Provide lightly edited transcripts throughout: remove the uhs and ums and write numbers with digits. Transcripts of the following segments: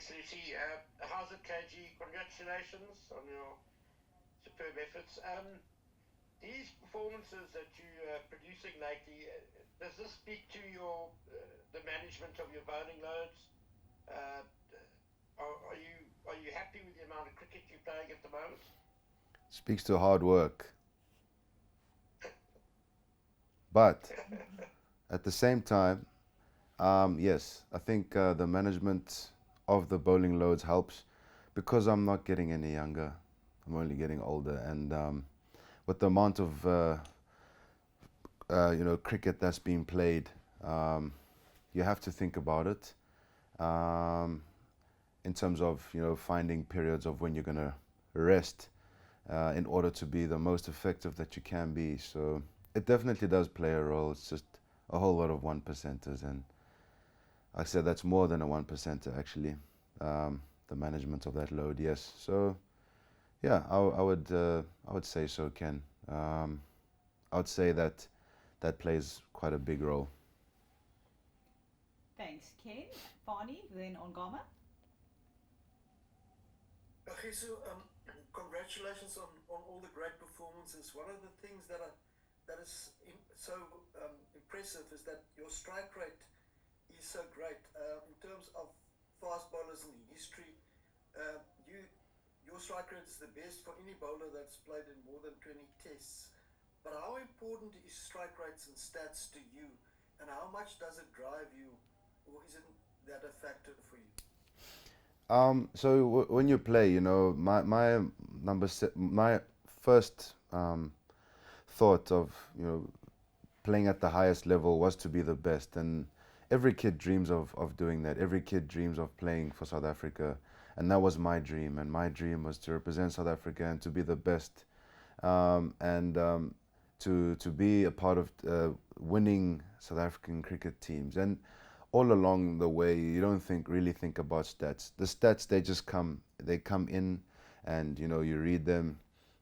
Thanks, Lucy. How's it, KG? Congratulations on your superb efforts. These performances that you're producing lately, does this speak to your the management of your bowling loads? Uh, are you happy with the amount of cricket you're playing at the moment? Speaks to hard work, but at the same time, yes, I think the management of the bowling loads helps because I'm not getting any younger. I'm only getting older, and with the amount of cricket that's being played, um, you have to think about it um, in terms of finding periods of when you're gonna rest in order to be the most effective that you can be. So it definitely does play a role. It's just a whole lot of one percenters, and I said that's more than a one percenter actually. The management of that load, yes. So yeah, I would say so, Ken. I would say that that plays quite a big role. Thanks, Ken. Fani, then on Gama. Okay, so congratulations on all the great performances. One of the things that is so impressive is that your strike rate is so great. In terms of fast bowlers in history, you your strike rate is the best for any bowler that's played in more than 20 tests. But how important is strike rates and stats to you, and how much does it drive you, or isn't that a factor for you? So when you play, my my first thought of playing at the highest level was to be the best, and every kid dreams of doing that. Every kid dreams of playing for South Africa, and that was my dream. And my dream was to represent South Africa and to be the best, and to be a part of winning South African cricket teams. And all along the way, you don't really think about stats. The stats, they come in, and you read them.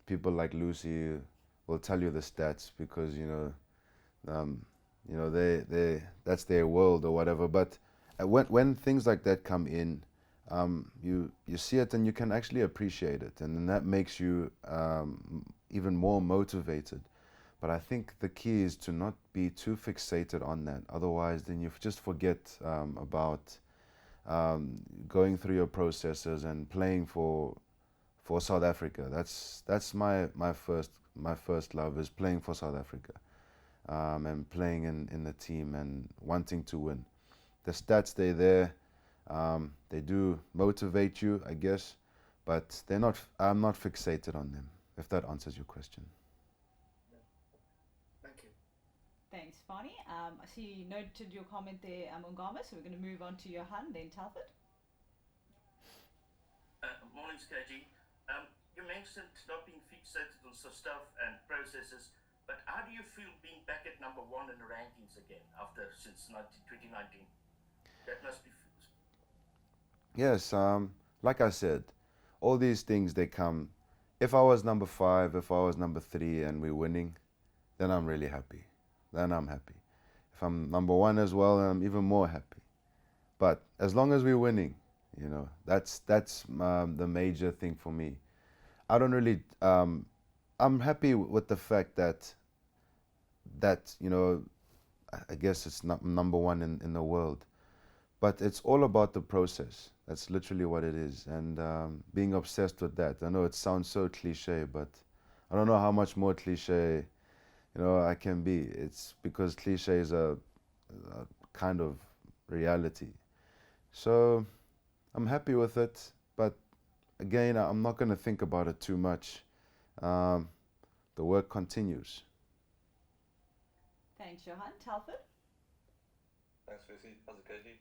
People like Lucy will tell you the stats because um, they that's their world or whatever. But when things like that come in, you see it and you can actually appreciate it, and then that makes you even more motivated. But I think the key is to not be too fixated on that. Otherwise, then you just forget about going through your processes and playing for South Africa. That's my first love is playing for South Africa, and playing in the team and wanting to win. The stats they're there. They do motivate you, I guess, but they're not. I'm not fixated on them. If that answers your question. Yeah, thank you. Thanks, Fani. I see you noted your comment there, on Gama, so we're going to move on to Johan, then Telford. Morning, KG. You mentioned not being fixated on stuff and processes, but how do you feel being back at number one in the rankings again after since 2019? That must be. Yes. Like I said, all these things they come. If I was number five, if I was number three, and we're winning, then I'm really happy. Then I'm happy. If I'm number one as well, I'm even more happy. But as long as we're winning, that's the major thing for me. I don't really. I'm happy with the fact that I guess it's not number one in the world, but it's all about the process. That's literally what it is, and being obsessed with that. I know it sounds so cliche, but I don't know how much more cliche I can be. It's because cliche is a kind of reality. So I'm happy with it, but again, I'm not going to think about it too much. Um, the work continues. Thanks, Johan. Telford? Thanks, Lucy. How's it, KG?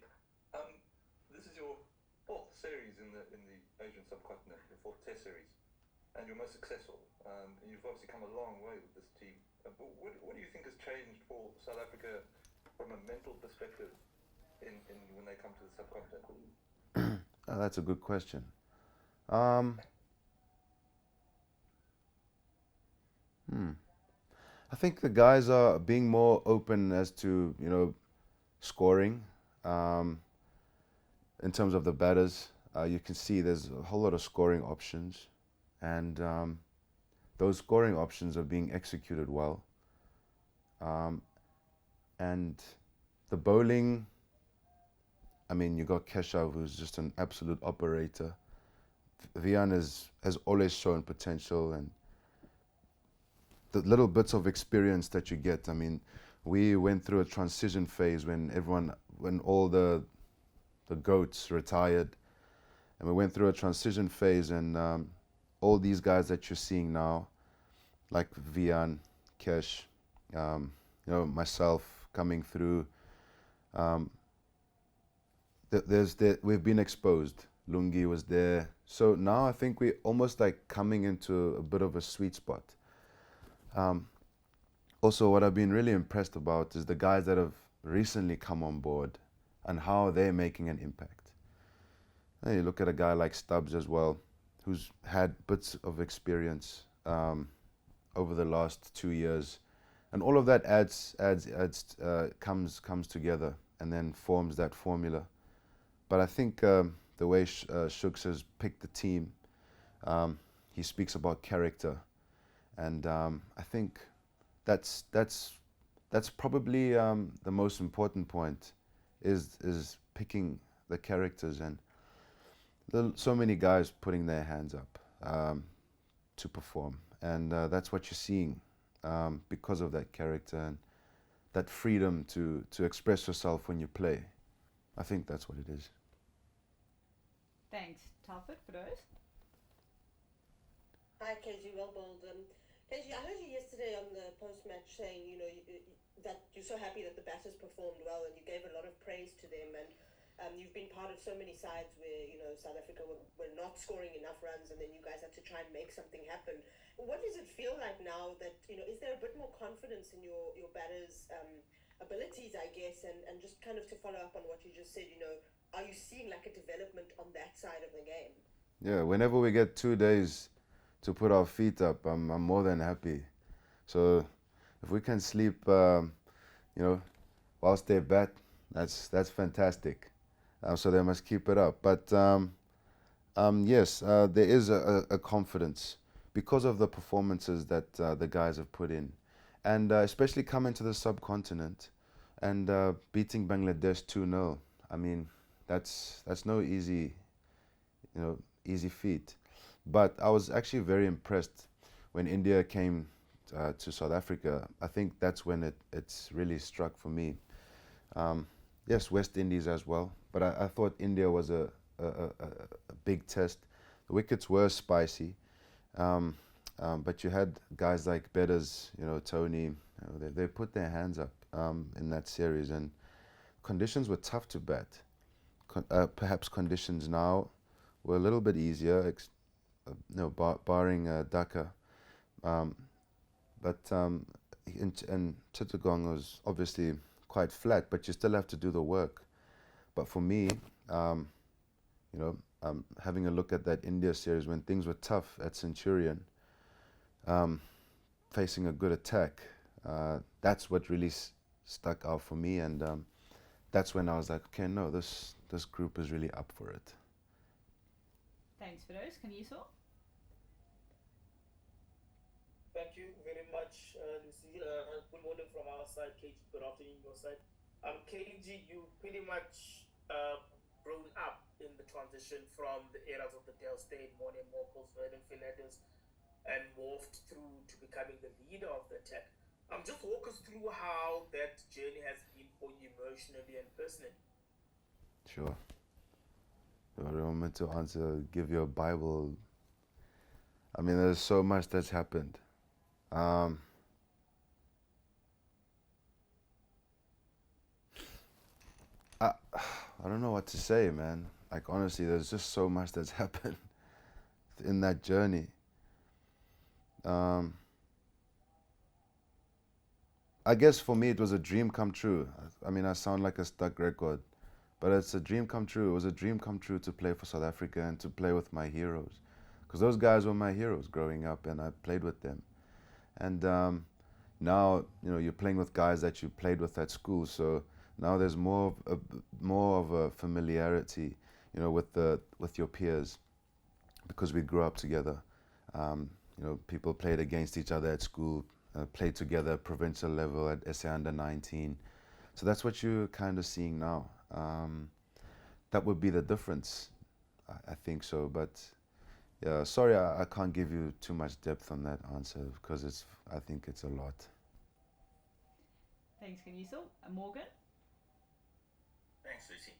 Um, this is your fourth series in the Asian subcontinent, your fourth Test series, and your most successful. And you've obviously come a long way with this team. But what do you think has changed for South Africa from a mental perspective in when they come to the subcontinent? That's a good question. Um, hmm. I think the guys are being more open as to scoring, um, in terms of the batters. you can see there's a whole lot of scoring options, and those scoring options are being executed well. And the bowling, I mean, you got Keshav, who's just an absolute operator. Vian has always shown potential, and the little bits of experience that you get. I mean, we went through a transition phase when all the goats retired, and we went through a transition phase, and all these guys that you're seeing now, like Vian, Kesh, myself coming through, we've been exposed. Lungi was there. So now I think we're almost like coming into a bit of a sweet spot. Also, what I've been really impressed about is the guys that have recently come on board and how they're making an impact. And you look at a guy like Stubbs as well, who's had bits of experience over the last 2 years, and all of that comes together and then forms that formula. But I think the way Shooks has picked the team, he speaks about character, and I think that's probably the most important point, is picking the characters, and so many guys putting their hands up to perform, and that's what you're seeing because of that character and that freedom to express yourself when you play. I think that's what it is. Thanks, Talford, for those. Hi, KG, well bowled. KG, I heard you yesterday on the post-match saying, that you're so happy that the batters performed well, and you gave a lot of praise to them, and you've been part of so many sides where, South Africa were not scoring enough runs, and then you guys had to try and make something happen. What does it feel like now that, is there a bit more confidence in your batters' abilities, I guess, and just kind of to follow up on what you just said, are you seeing like a development on that side of the game? Yeah, whenever we get 2 days to put our feet up, I'm more than happy. So if we can sleep, whilst they bat, that's fantastic. So they must keep it up. But yes, there is a confidence because of the performances that the guys have put in, and especially coming to the subcontinent and beating Bangladesh 2-0. I mean, that's no easy feat. But I was actually very impressed when India came to South Africa. I think that's when it's really struck for me. Yes, West Indies as well, but I thought India was a big test. The wickets were spicy, but you had guys like Bedders, Tony, they put their hands up in that series, and conditions were tough to bat. Perhaps conditions now were a little bit easier, barring Dhaka. But and Chittagong was obviously quite flat, but you still have to do the work. But for me, having a look at that India series when things were tough at Centurion, facing a good attack, that's what really stuck out for me, and that's when I was like, okay, no, this group is really up for it. Thanks for those. Kagiso? Thank you very much, Lucy. Good morning from our side, KG. Good afternoon, your side. KG, you pretty much grown up in the transition from the eras of the Dale Steyn, Morne Morples, Vernon Philadelphia, and morphed through to becoming the leader of the attack. Just walk us through how that journey has been for you emotionally and personally. Sure. I don't want to give you a Bible. I mean, there's so much that's happened. I don't know what to say, man. Like, honestly, there's just so much that's happened in that journey. I guess for me, it was a dream come true. I mean, I sound like a stuck record, but it's a dream come true. It was a dream come true to play for South Africa and to play with my heroes, because those guys were my heroes growing up, and I played with them. And now, you're playing with guys that you played with at school, so now there's more of a familiarity. with your peers, because we grew up together. People played against each other at school, played together at provincial level at SA under 19. So that's what you're kind of seeing now. That would be the difference, I think so. But yeah, sorry, I can't give you too much depth on that answer because I think it's a lot. Thanks, Kagiso. Morgan? Thanks, Lucy.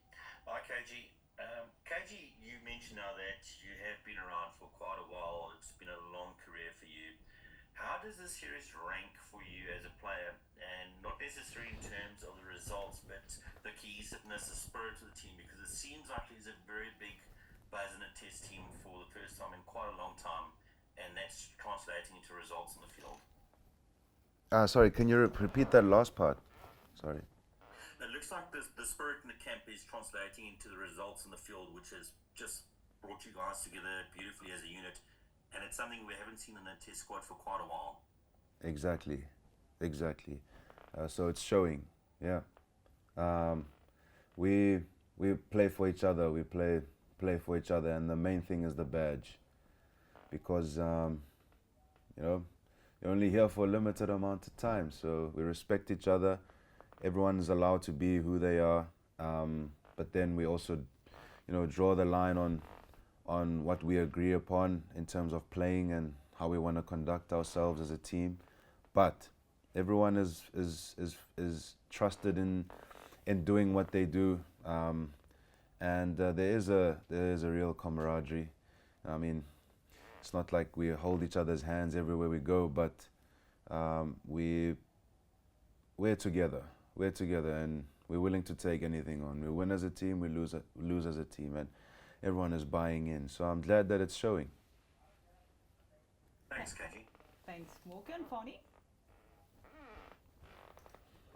Hi, KG. KG, you mentioned now that you have been around for quite a while. It's been a long career for you. How does this series rank for you as a player? And not necessarily in terms of the results, but the cohesiveness, the spirit of the team, because it seems like there's a very big buzz in a test team for the first time in quite a long time, and that's translating into results on the field. Sorry, can you repeat that last part? Sorry. It looks like the spirit in the camp is translating into the results in the field, which has just brought you guys together beautifully as a unit, and it's something we haven't seen in the test squad for quite a while. Exactly. So it's showing, yeah. We play for each other. We play for each other, and the main thing is the badge, because you're only here for a limited amount of time. So we respect each other. Everyone is allowed to be who they are, but then we also, draw the line on what we agree upon in terms of playing and how we want to conduct ourselves as a team. But everyone is trusted in doing what they do, and there is a real camaraderie. I mean, it's not like we hold each other's hands everywhere we go, but we're together. We're together, and we're willing to take anything on. We win as a team, we lose as a team, and everyone is buying in. So I'm glad that it's showing. Thanks, KG. Thanks, Morgan. Fani?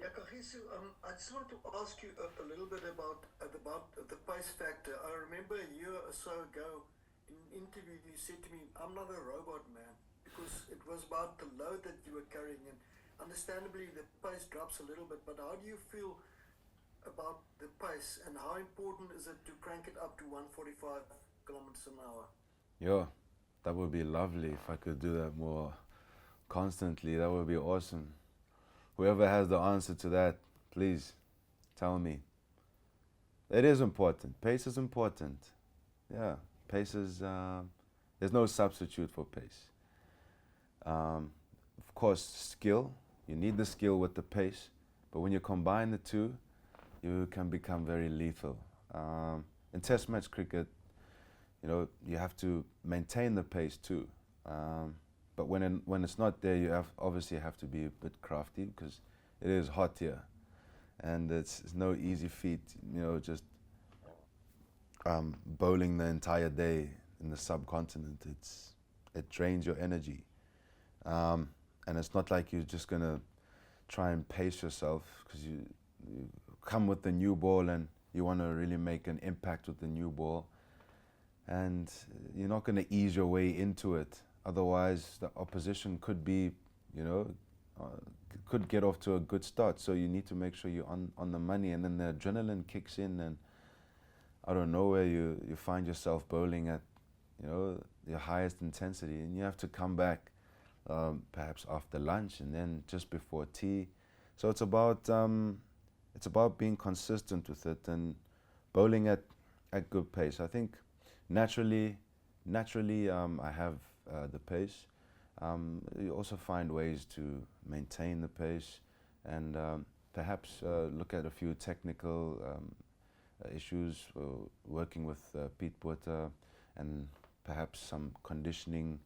Yeah, Kagiso, I just want to ask you a little bit about the pace factor. I remember a year or so ago in an interview you said to me, "I'm not a robot, man," because it was about the load that you were carrying, and understandably the pace drops a little bit. But how do you feel about the pace, and how important is it to crank it up to 145 kilometers an hour? Yeah, that would be lovely if I could do that more constantly. That would be awesome. Whoever has the answer to that, please tell me. It is important. Pace is important. Yeah, pace is, there's no substitute for pace. Of course, skill, you need the skill with the pace, but when you combine the two, you can become very lethal. In test match cricket, you have to maintain the pace too. But when it's not there, you obviously have to be a bit crafty, because it is hot here, and it's no easy feat. Just bowling the entire day in the subcontinent. It drains your energy, and it's not like you're just gonna try and pace yourself, because you come with the new ball and you want to really make an impact with the new ball, and you're not going to ease your way into it. Otherwise, the opposition could be, could get off to a good start. So you need to make sure you're on the money, and then the adrenaline kicks in, and out of nowhere you find yourself bowling at, your highest intensity, and you have to come back perhaps after lunch and then just before tea. So it's about being consistent with it and bowling at good pace. I think naturally I have the pace. You also find ways to maintain the pace, and perhaps look at a few technical issues, working with Pete Botha, and perhaps some conditioning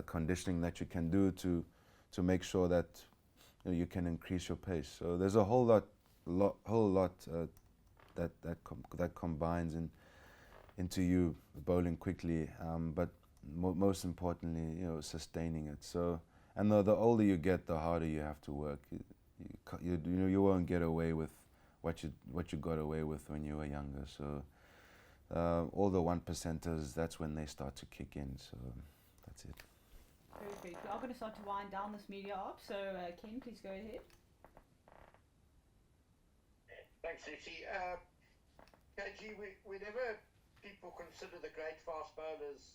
conditioning that you can do to make sure that you can increase your pace. So there's a whole lot that combines into you bowling quickly, but most importantly, sustaining it. So, and the older you get, the harder you have to work. You won't get away with what you got away with when you were younger. So all the 1%ers, that's when they start to kick in. So that's it. Perfect. We are going to start to wind down this media op. So Ken, please go ahead. Thanks, Lucy. KG, whenever people consider the great fast bowlers,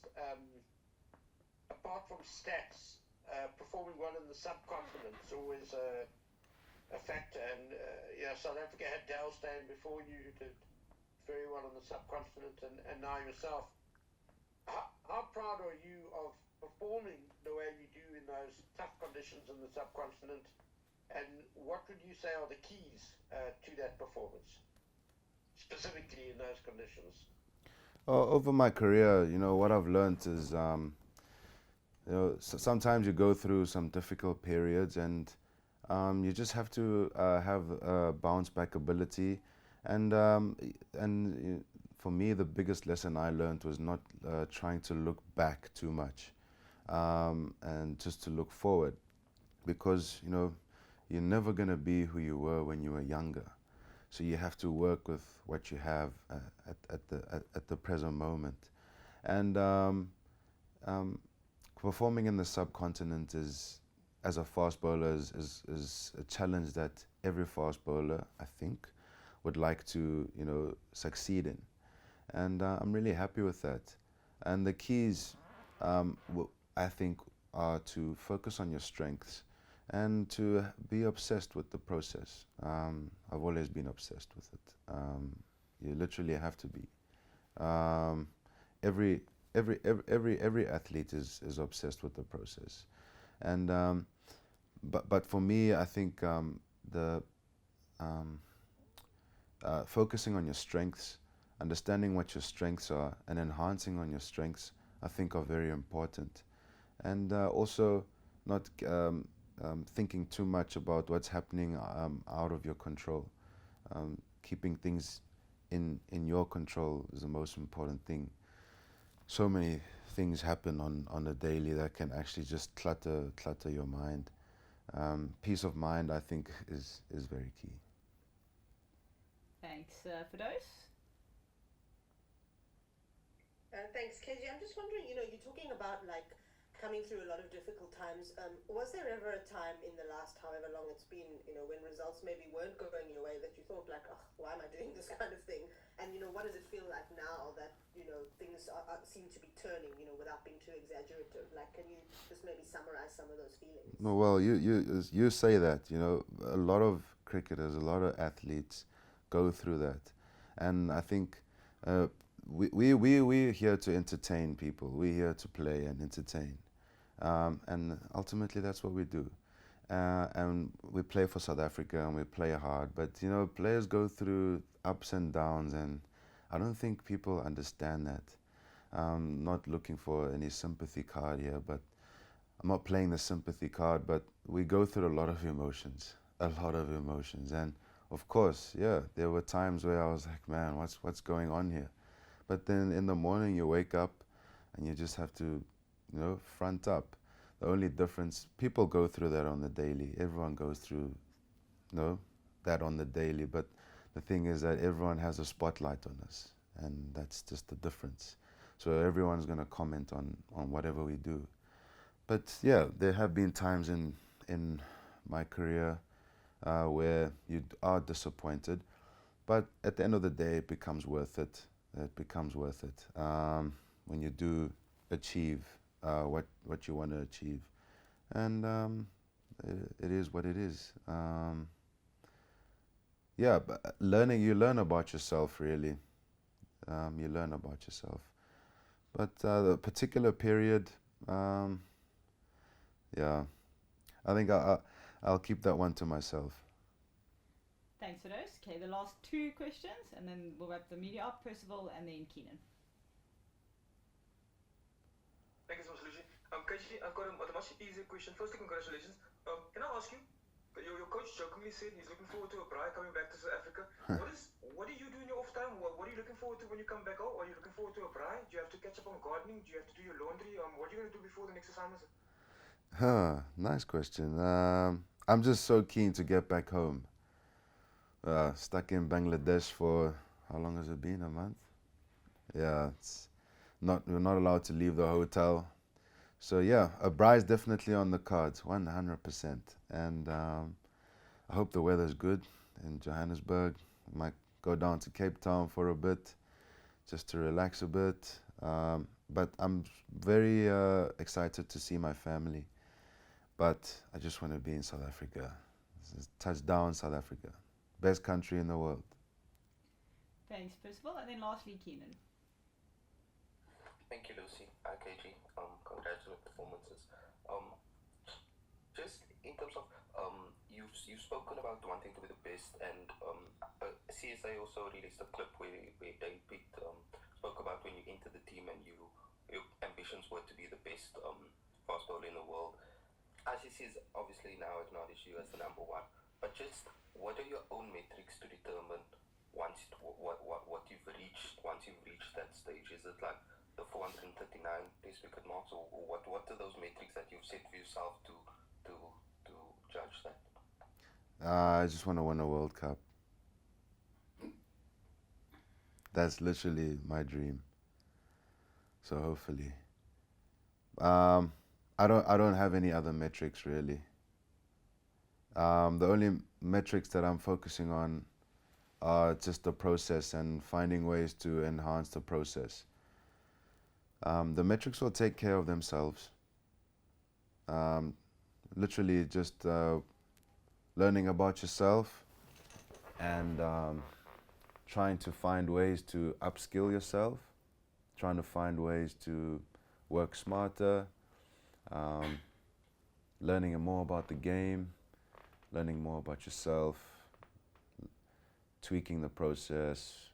apart from stats, performing well in the subcontinent is always a factor. And South Africa had Dale Steyn before you, who did very well on the subcontinent, and now yourself. How proud are you of performing the way you do in those tough conditions in the subcontinent? And what would you say are the keys to that performance, specifically in those conditions? Over my career, what I've learned is, sometimes you go through some difficult periods, and you just have to have bounce back ability. And for me, the biggest lesson I learned was not trying to look back too much, and just to look forward, because you're never going to be who you were when you were younger. So you have to work with what you have at the present moment. And performing in the subcontinent as a fast bowler is a challenge that every fast bowler, I think, would like to succeed in. And I'm really happy with that. And the keys, I think, are to focus on your strengths and to be obsessed with the process. I've always been obsessed with it. You literally have to be. Every athlete is obsessed with the process, and but for me, I think the focusing on your strengths, understanding what your strengths are, and enhancing on your strengths, I think, are very important, and also not thinking too much about what's happening out of your control. Keeping things in your control is the most important thing. So many things happen on a daily that can actually just clutter your mind. Peace of mind, I think, is very key. Thanks, Firdous. Thanks, KG. I'm just wondering, you're talking about coming through a lot of difficult times. Was there ever a time in the last however long it's been, when results maybe weren't going your way, that you thought oh, why am I doing this kind of thing? And what does it feel like now that things seem to be turning, without being too exaggerative? Can you just maybe summarize some of those feelings? No, well, you say that, a lot of cricketers, a lot of athletes go through that, and I think we're here to entertain people. We're here to play and entertain. And ultimately, that's what we do. And we play for South Africa, and we play hard. But, players go through ups and downs, and I don't think people understand that. I'm not looking for any sympathy card here, but I'm not playing the sympathy card, but we go through a lot of emotions, And, of course, yeah, there were times where I was like, man, what's going on here? But then in the morning, you wake up, and you just have to front up. The only difference, people go through that on the daily. Everyone goes through, that on the daily. But the thing is that everyone has a spotlight on us, and that's just the difference. So everyone's going to comment on whatever we do. But yeah, there have been times in my career where you are disappointed, but at the end of the day, it becomes worth it. When you do achieve what you want to achieve, and it is what it is. Yeah, but you learn about yourself, really. You learn about yourself, but the particular period, yeah, I think I'll keep that one to myself. Thanks for those. Okay, the last two questions, and then we'll wrap the media up. Percival, and then Keenan. Thank you so much, Lucy. KG, I've got a much easier question. Firstly, congratulations. Can I ask you? Your coach jokingly said he's looking forward to a braai coming back to South Africa. What do you do in your off time? What are you looking forward to when you come back home? Are you looking forward to a braai? Do you have to catch up on gardening? Do you have to do your laundry? What are you going to do before the next assignment? Nice question. I'm just so keen to get back home. Stuck in Bangladesh for, how long has it been? A month? Yeah, we're not allowed to leave the hotel. So yeah, a braai is definitely on the cards, 100%. And I hope the weather's good in Johannesburg. Might go down to Cape Town for a bit, just to relax a bit. But I'm very excited to see my family. But I just want to be in South Africa. Touchdown, South Africa. Best country in the world. Thanks, Percival. And then lastly, Keenan. Thank you, Lucy. KG. Congrats on the performances. Just in terms of you've spoken about wanting to be the best, and CSA also released a clip where they spoke about when you entered the team and your ambitions were to be the best fast bowler in the world. ICC is obviously now acknowledged you as the number one, but just what are your own metrics to determine what you've reached once you've reached that stage? Is it like the 439 test wicket marks, or what are those metrics that you've set for yourself to judge that? I just want to win a World Cup. That's literally my dream. So hopefully, I don't have any other metrics really. The only metrics that I'm focusing on are just the process and finding ways to enhance the process. The metrics will take care of themselves. Literally just learning about yourself and trying to find ways to upskill yourself, trying to find ways to work smarter, learning more about the game, learning more about yourself, tweaking the process,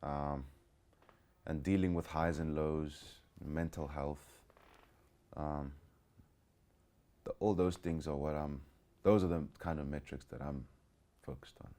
and dealing with highs and lows, mental health. All those things are those are the kind of metrics that I'm focused on.